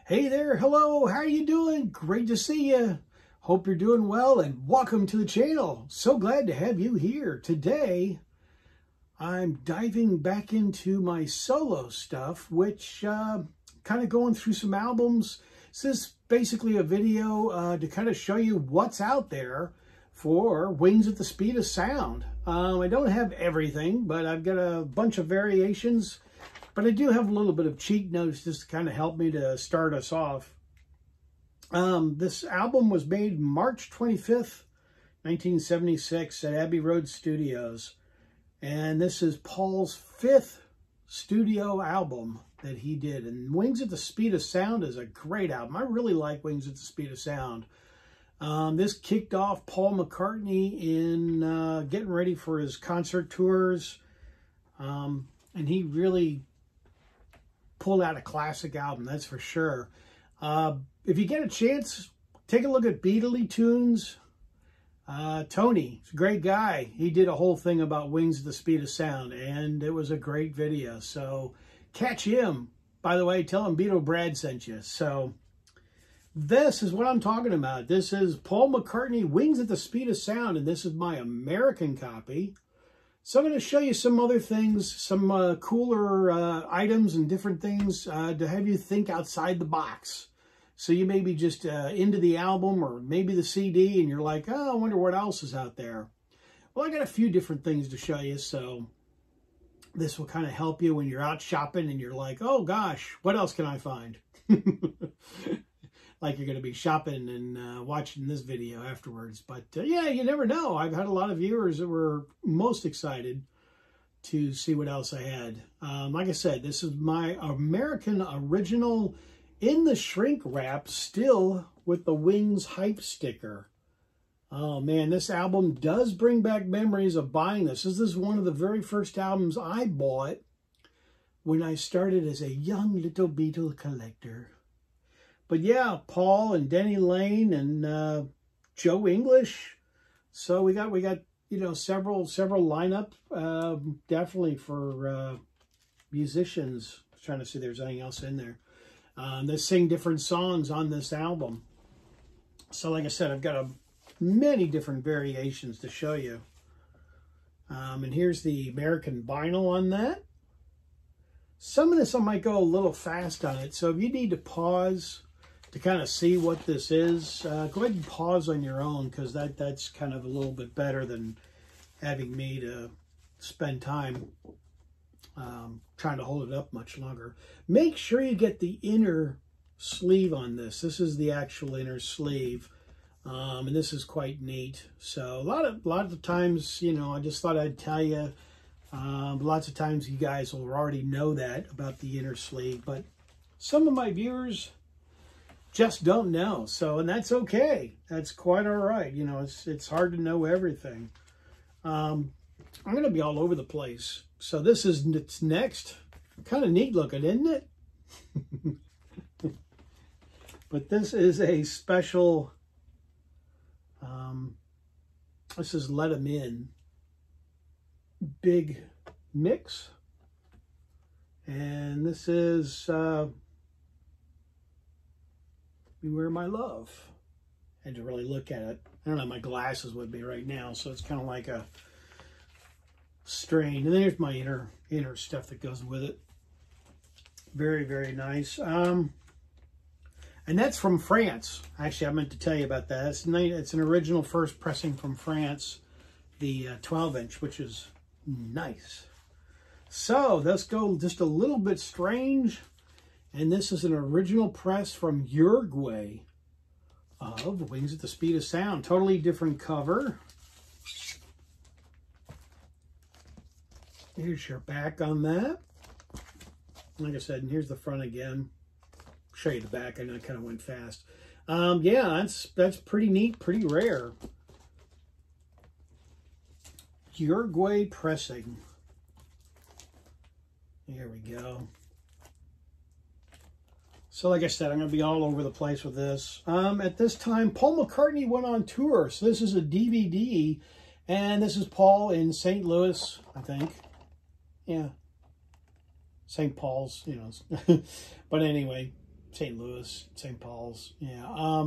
Hey there, hello, how are you doing? Great to see you. Hope you're doing well and welcome to the channel. So glad to have you here. Today, I'm diving back into my solo stuff, which kind of going through some albums. This is basically a video to kind of show you what's out there for Wings at the Speed of Sound. I don't have everything, but I've got a bunch of variations. But I do have a little bit of cheat notes just to kind of help me to start us off. This album was made March 25th, 1976 at Abbey Road Studios. And this is Paul's 5th studio album that he did. And Wings at the Speed of Sound is a great album. I really like Wings at the Speed of Sound. This kicked off Paul McCartney in getting ready for his concert tours. And he really pulled out a classic album, that's for sure. If you get a chance, take a look at Beatley Tunes. Tony, he's a great guy. He did a whole thing about Wings at the Speed of Sound, and it was a great video. So catch him. By the way, tell him Beatle Brad sent you. So this is what I'm talking about. This is Paul McCartney, Wings at the Speed of Sound, and this is my American copy. So I'm going to show you some other things, some cooler items and different things to have you think outside the box. So you may be just into the album or maybe the CD and you're like, oh, I wonder what else is out there. Well, I got a few different things to show you. So this will kind of help you when you're out shopping and you're like, oh gosh, what else can I find? Like you're going to be shopping and watching this video afterwards. But yeah, you never know. I've had a lot of viewers that were most excited to see what else I had. Like I said, this is my American original in the shrink wrap, still with the Wings hype sticker. Oh man, this album does bring back memories of buying this. This is one of the very first albums I bought when I started as a young little Beatle collector. But yeah, Paul and Denny Lane and Joe English. So we got you know several lineup definitely for musicians. I was trying to see if there's anything else in there. They sing different songs on this album. So like I said, I've got many different variations to show you. And here's the American vinyl on that. Some of this I might go a little fast on it. So if you need to pause to kind of see what this is, go ahead and pause on your own, because that's kind of a little bit better than having me to spend time trying to hold it up much longer. Make sure you get the inner sleeve on this. This is the actual inner sleeve, and this is quite neat. So a lot of the times, you know, I just thought I'd tell you. Lots of times you guys will already know that about the inner sleeve, but some of my viewers just don't know. So, and that's okay. That's quite all right. You know, it's hard to know everything. I'm going to be all over the place. So this is it's next. Kind of neat looking, isn't it? But this is a special, this is Let 'Em In big mix. And this is Beware My Love. I had to really look at it. I don't have my glasses with me right now, so it's kind of like a strain. And there's my inner stuff that goes with it. Very, very nice. And that's from France. Actually, I meant to tell you about that. It's an original first pressing from France, the 12-inch, which is nice. So let's go just a little bit strange. And this is an original press from Uruguay of Wings at the Speed of Sound. Totally different cover. Here's your back on that. Like I said, and here's the front again. Show you the back. I know I kind of went fast. Yeah, that's pretty neat, pretty rare. Uruguay pressing. There we go. So like I said, I'm going to be all over the place with this. At this time, Paul McCartney went on tour. So this is a DVD. And this is Paul in St. Louis, I think. Yeah. St. Paul's, you know. But anyway, St. Louis, St. Paul's. Yeah.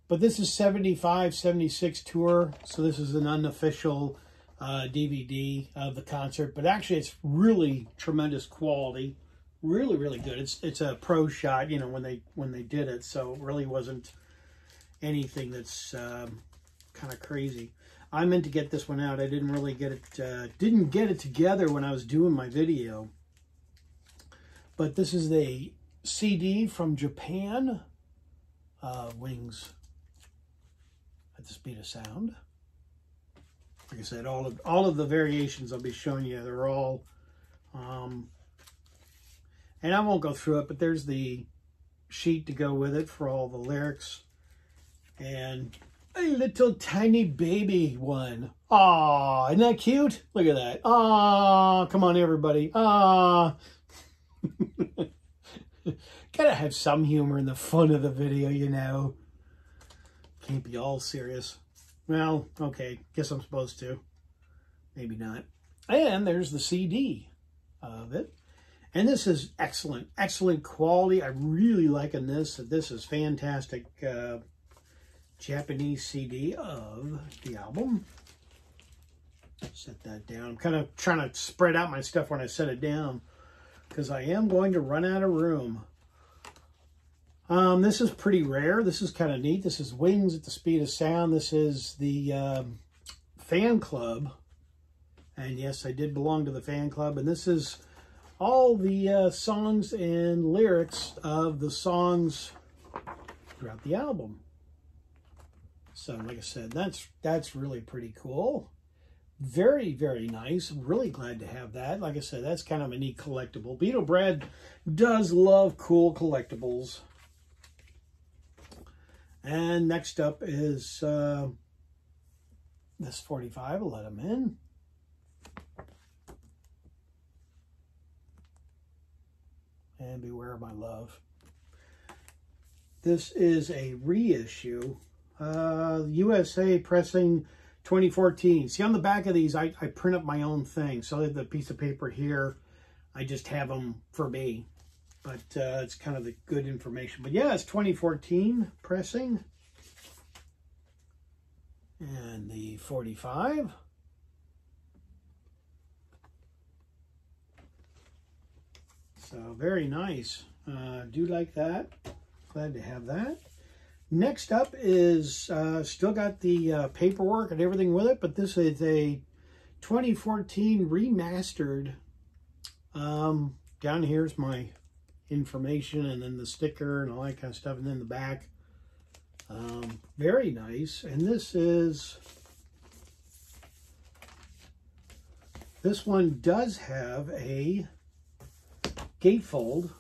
But this is 75, 76 tour. So this is an unofficial DVD of the concert. But actually, it's really tremendous quality. Really, really good. It's a pro shot, you know, when they did it. So it really wasn't anything that's kind of crazy. I meant to get this one out. I didn't really get it together when I was doing my video. But this is the CD from Japan. Wings at the Speed of Sound. Like I said, all of the variations I'll be showing you, they're all, and I won't go through it, but there's the sheet to go with it for all the lyrics. And a little tiny baby one. Aw, isn't that cute? Look at that. Aw, come on everybody. Aw. Gotta have some humor in the fun of the video, you know. Can't be all serious. Well, okay, guess I'm supposed to. Maybe not. And there's the CD of it. And this is excellent, excellent quality. I'm really liking this. This is fantastic Japanese CD of the album. Set that down. I'm kind of trying to spread out my stuff when I set it down, because I am going to run out of room. This is pretty rare. This is kind of neat. This is Wings at the Speed of Sound. This is the fan club. And yes, I did belong to the fan club. And this is all the songs and lyrics of the songs throughout the album. So like I said, that's really pretty cool. Very, very nice. I'm really glad to have that. Like I said, that's kind of a neat collectible. Beetle Brad does love cool collectibles. And next up is this 45. I'll let him in. And Beware of My Love. This is a reissue. USA Pressing 2014. See, on the back of these, I print up my own thing. So the piece of paper here, I just have them for me. But it's kind of the good information. But yeah, it's 2014 pressing. And the 45. So very nice. Do like that. Glad to have that. Next up is, still got the paperwork and everything with it, but this is a 2014 remastered. Down here's my information, and then the sticker and all that kind of stuff, and then the back. Very nice. And this one does have a gatefold,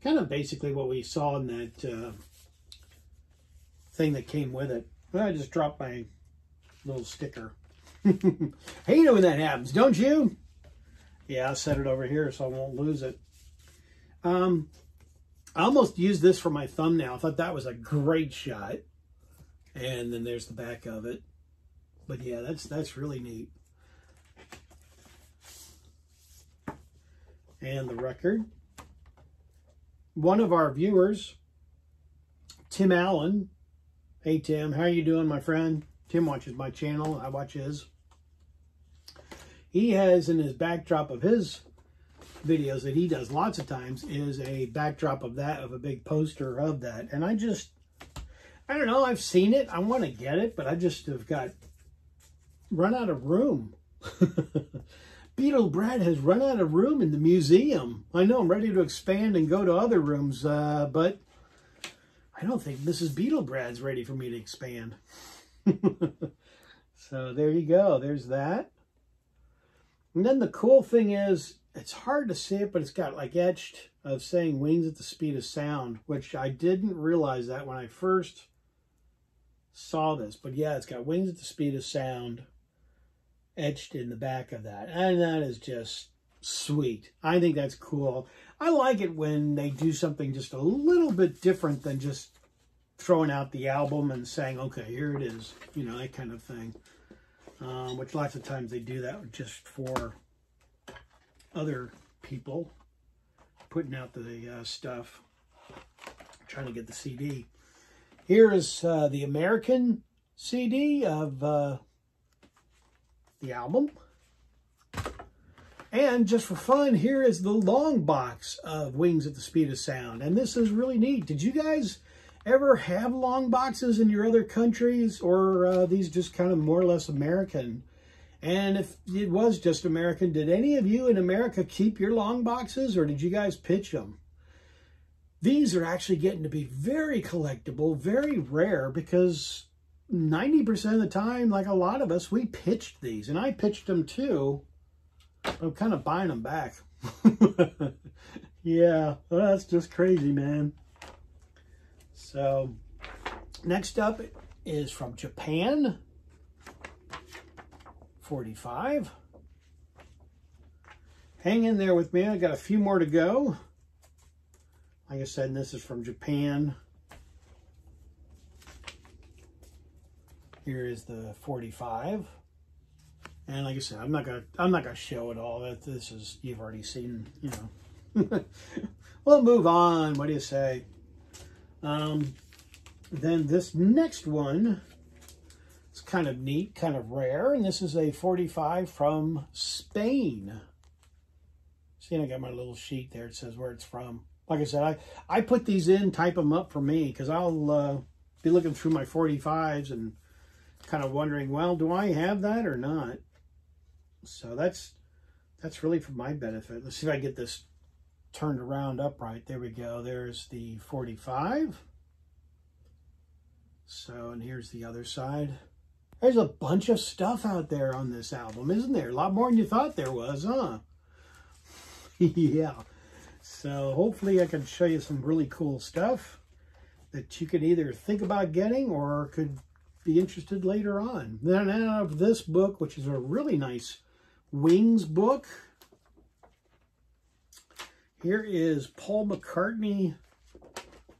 kind of basically what we saw in that thing that came with it. Well, I just dropped my little sticker. Hey, you know when that happens, don't you? Yeah, I'll set it over here so I won't lose it. I almost used this for my thumbnail. I thought that was a great shot. And then there's the back of it. But yeah, that's really neat. And the record. One of our viewers, Tim Allen. Hey Tim, how are you doing, my friend? Tim watches my channel. I watch his. He has in his backdrop of his videos that he does lots of times is a backdrop of that, of a big poster of that. And I don't know, I've seen it. I want to get it, but I just have run out of room. Beetle Brad has run out of room in the museum. I know I'm ready to expand and go to other rooms, but I don't think Mrs. Beetle Brad's ready for me to expand. So there you go. There's that. And then the cool thing is, it's hard to see it, but it's got like etched of saying Wings at the Speed of Sound, which I didn't realize that when I first saw this. But yeah, it's got Wings at the Speed of Sound etched in the back of that. And that is just sweet. I think that's cool. I like it when they do something just a little bit different than just throwing out the album and saying, okay, here it is. You know, that kind of thing. Which lots of times they do that just for other people. putting out the stuff. Trying to get the CD. Here is the American CD of the album. And just for fun, here is the long box of Wings at the Speed of Sound. And this is really neat. Did you guys ever have long boxes in your other countries? Or are these just kind of more or less American? And if it was just American, did any of you in America keep your long boxes? Or did you guys pitch them? These are actually getting to be very collectible, very rare, because 90% of the time, like a lot of us, we pitched these. And I pitched them too. I'm kind of buying them back. Yeah, well, that's just crazy, man. So, next up is from Japan. 45. Hang in there with me. I got a few more to go. Like I said, this is from Japan. Here is the 45. And like I said, I'm not gonna show it all. That this is, you've already seen, you know. We'll move on. What do you say? Then this next one, it's kind of neat, kind of rare, and this is a 45 from Spain. See, I got my little sheet there. It says where it's from. Like I said, I put these in, type them up for me, because I'll be looking through my 45s and kind of wondering, well, do I have that or not? So that's really for my benefit. Let's see if I get this turned around upright. There we go. There's the 45. So, and here's the other side. There's a bunch of stuff out there on this album, isn't there? A lot more than you thought there was, huh? Yeah. So hopefully I can show you some really cool stuff that you could either think about getting or could be interested later on. Then out of this book, which is a really nice Wings book, here is Paul McCartney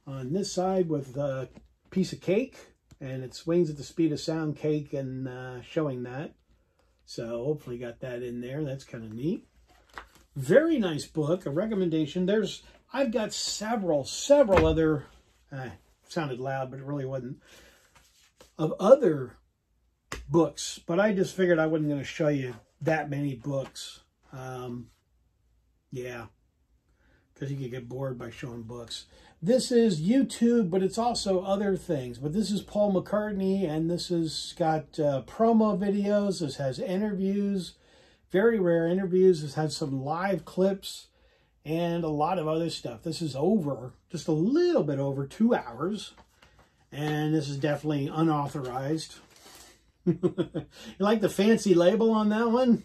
on this side with a piece of cake, and it's Wings at the Speed of Sound cake, and showing that. So hopefully got that in there. That's kind of neat. Very nice book, a recommendation. I've got several other, sounded loud, but it really wasn't, of other books, but I just figured I wasn't going to show you that many books. Yeah, because you could get bored by showing books. This is YouTube, but it's also other things. But this is Paul McCartney, and this has got promo videos. This has interviews, very rare interviews. This has some live clips and a lot of other stuff. This is over, just a little bit over 2 hours. And this is definitely unauthorized. You like the fancy label on that one?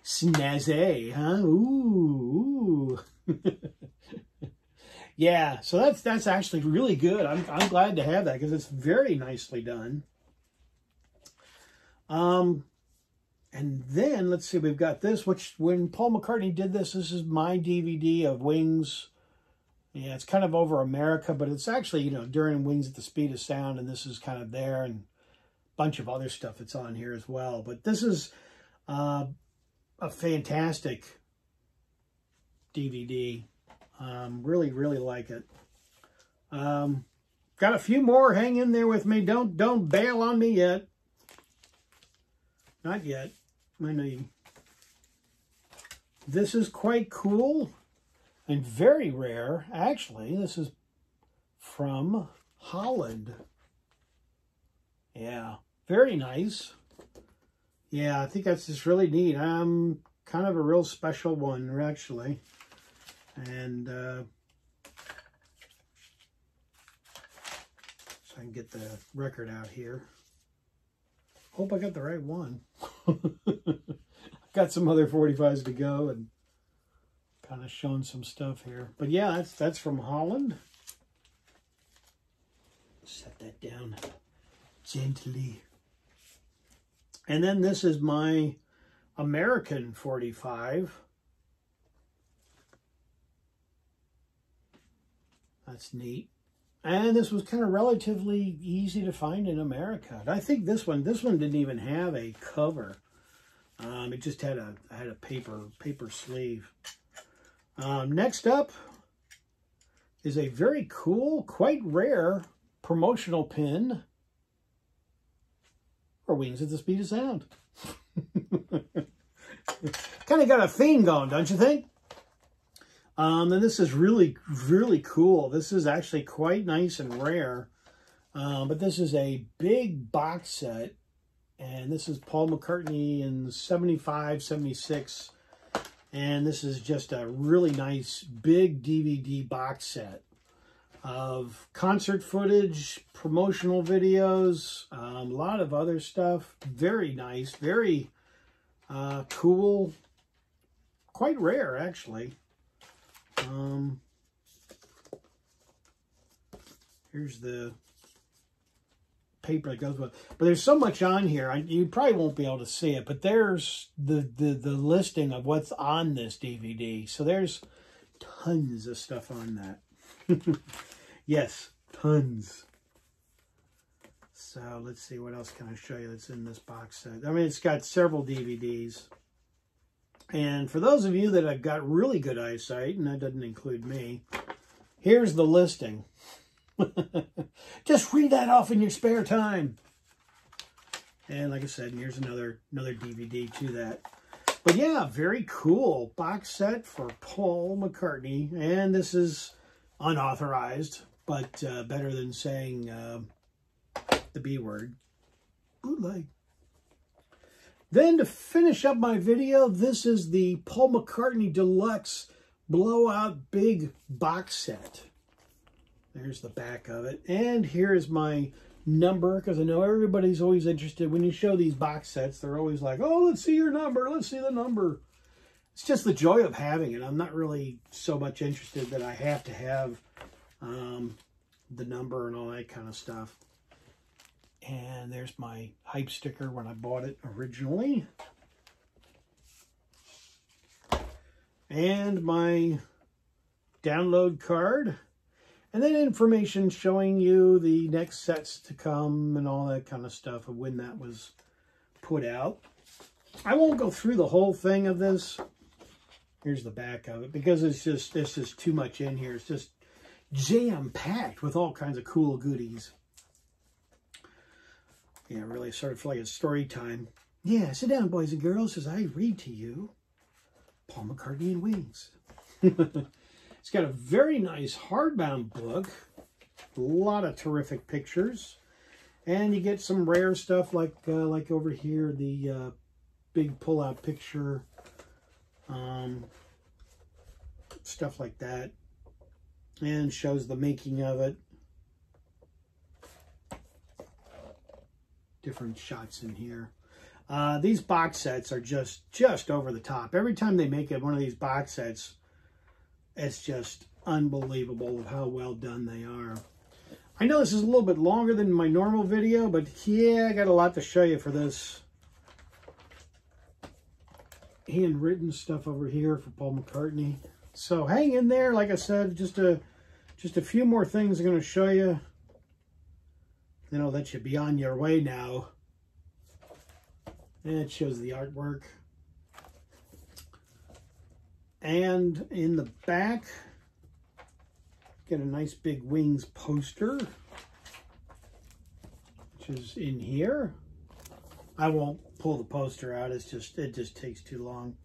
Snazzy, huh? Ooh. Yeah, so that's actually really good. I'm glad to have that because it's very nicely done. And then let's see, we've got this, which when Paul McCartney did this, this is my DVD of Wings. Yeah, it's kind of over America, but it's actually, you know, during Wings at the Speed of Sound, and this is kind of there, and a bunch of other stuff that's on here as well. But this is a fantastic DVD. Really, really like it. Got a few more. Hang in there with me. Don't bail on me yet. Not yet. I know you. This is quite cool. And very rare, actually. This is from Holland. Yeah, very nice. Yeah, I think that's just really neat. Kind of a real special one, actually. And so I can get the record out here. Hope I got the right one. Got some other 45s to go and kind of showing some stuff here. But yeah, that's from Holland. Set that down gently. And then this is my American 45. That's neat. And this was kind of relatively easy to find in America. I think this one didn't even have a cover. It just had a paper sleeve. Next up is a very cool, quite rare promotional pin for Wings at the Speed of Sound. Kind of got a theme going, don't you think? And this is really, really cool. This is actually quite nice and rare. But this is a big box set. And this is Paul McCartney in 75, 76. And this is just a really nice big DVD box set of concert footage, promotional videos, a lot of other stuff. Very nice, very cool, quite rare actually. Here's the paper that goes with it. But there's so much on here, you probably won't be able to see it, but there's the listing of what's on this DVD. So there's tons of stuff on that. Yes, tons. So let's see, what else can I show you that's in this box set? I mean, it's got several DVDs. And for those of you that have got really good eyesight, and that doesn't include me, here's the listing. Just read that off in your spare time. And like I said, here's another DVD to that. But yeah, very cool box set for Paul McCartney. And this is unauthorized, but better than saying the B word. Bootleg. Then to finish up my video, this is the Paul McCartney Deluxe Blowout Big Box Set. There's the back of it. And here's my number, because I know everybody's always interested. When you show these box sets, they're always like, oh, let's see your number. Let's see the number. It's just the joy of having it. I'm not really so much interested that I have to have the number and all that kind of stuff. And there's my hype sticker when I bought it originally. And my download card. And then information showing you the next sets to come and all that kind of stuff of when that was put out. I won't go through the whole thing of this. Here's the back of it, because it's just too much in here. It's just jam-packed with all kinds of cool goodies. Yeah, really sort of feel like it's story time. Yeah, sit down, boys and girls, as I read to you Paul McCartney and Wings. It's got a very nice hardbound book, a lot of terrific pictures, and you get some rare stuff like over here, the big pull-out picture, stuff like that, and shows the making of it. Different shots in here. These box sets are just over the top. Every time they make it one of these box sets, it's just unbelievable how well done they are. I know this is a little bit longer than my normal video, but yeah, I got a lot to show you for this. Handwritten stuff over here for Paul McCartney. So hang in there. Like I said, just a few more things I'm going to show you. Then I'll let you be on your way now. And it shows the artwork. And in the back, get a nice big Wings poster, which is in here. I won't pull the poster out. It just takes too long.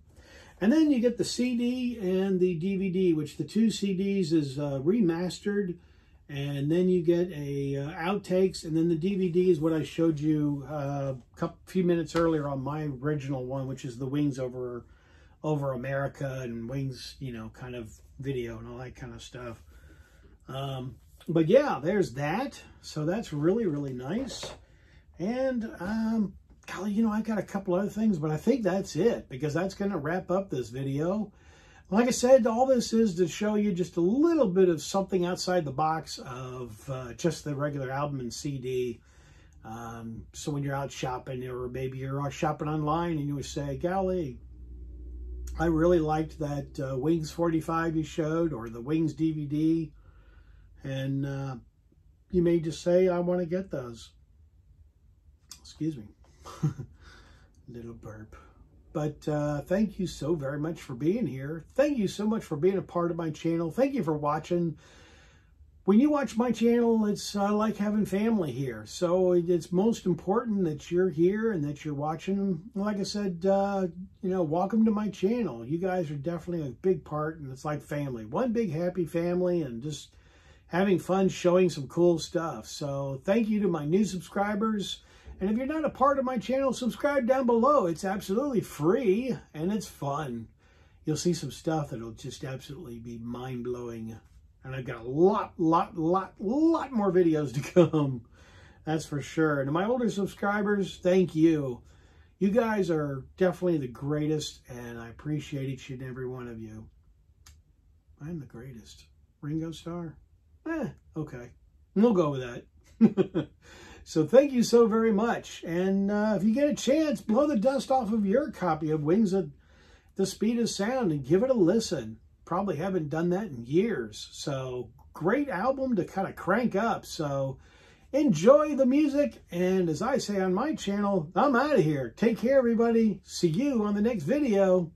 And then you get the CD and the DVD, which the two CDs is remastered. And then you get a outtakes, and then the DVD is what I showed you a few minutes earlier on my original one, which is the Wings over America and Wings, you know, kind of video and all that kind of stuff. But yeah, there's that. So that's really, really nice. And golly, you know, I got a couple other things, but I think that's it, because that's going to wrap up this video. Like I said, all this is to show you just a little bit of something outside the box of just the regular album and CD. So when you're out shopping, or maybe you're shopping online and you would say, golly, I really liked that Wings 45 you showed, or the Wings DVD. And you may just say, I want to get those. Excuse me. Little burp. But thank you so very much for being here. Thank you so much for being a part of my channel. Thank you for watching. When you watch my channel, it's like having family here. So it's most important that you're here and that you're watching. Like I said, you know, welcome to my channel. You guys are definitely a big part, and it's like family. One big happy family, and just having fun showing some cool stuff. So thank you to my new subscribers. And if you're not a part of my channel, subscribe down below. It's absolutely free, and it's fun. You'll see some stuff that'll just absolutely be mind-blowing. And I've got a lot more videos to come. That's for sure. And to my older subscribers, thank you. You guys are definitely the greatest, and I appreciate each and every one of you. I'm the greatest. Ringo Starr? Okay. We'll go with that. So thank you so very much. And if you get a chance, blow the dust off of your copy of Wings at the Speed of Sound and give it a listen. Probably haven't done that in years. So great album to kind of crank up. So enjoy the music. And as I say on my channel, I'm out of here. Take care, everybody. See you on the next video.